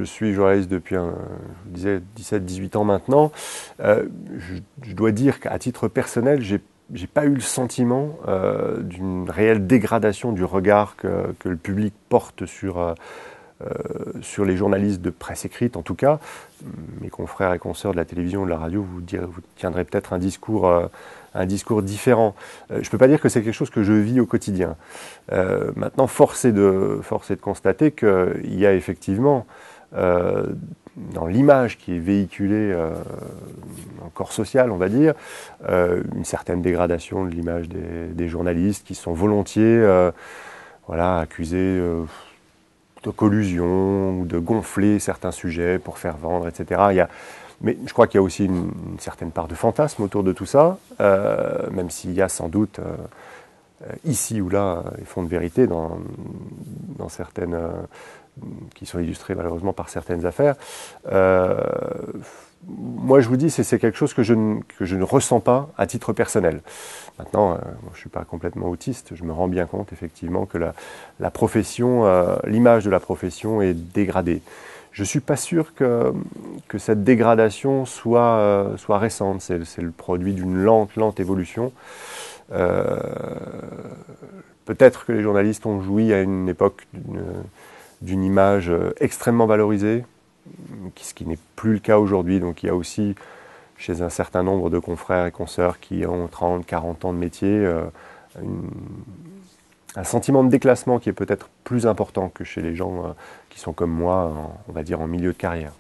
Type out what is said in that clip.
Je suis journaliste depuis, je disais, 17-18 ans maintenant. Je dois dire qu'à titre personnel, j'ai pas eu le sentiment d'une réelle dégradation du regard que le public porte sur les journalistes de presse écrite, en tout cas. Mes confrères et consoeurs de la télévision ou de la radio vous tiendraient peut-être un discours différent. Je ne peux pas dire que c'est quelque chose que je vis au quotidien. Maintenant, force est de constater qu'il y a effectivement, dans l'image qui est véhiculée en corps social, on va dire, une certaine dégradation de l'image des journalistes qui sont volontiers accusés de collusion ou de gonfler certains sujets pour faire vendre, etc. Mais je crois qu'il y a aussi une certaine part de fantasme autour de tout ça, même s'il y a sans doute ici ou là des fonds de vérité dans certaines qui sont illustrées malheureusement par certaines affaires. Moi, je vous dis, c'est quelque chose que je ne ressens pas à titre personnel. Maintenant, je ne suis pas complètement autiste, je me rends bien compte effectivement que la profession, l'image de la profession est dégradée. Je ne suis pas sûr que cette dégradation soit récente, c'est le produit d'une lente évolution. Peut-être que les journalistes ont joui à une époque d'une image extrêmement valorisée, ce qui n'est plus le cas aujourd'hui. Donc il y a aussi, chez un certain nombre de confrères et consoeurs qui ont 30, 40 ans de métier, un sentiment de déclassement qui est peut-être plus important que chez les gens qui sont comme moi, on va dire en milieu de carrière.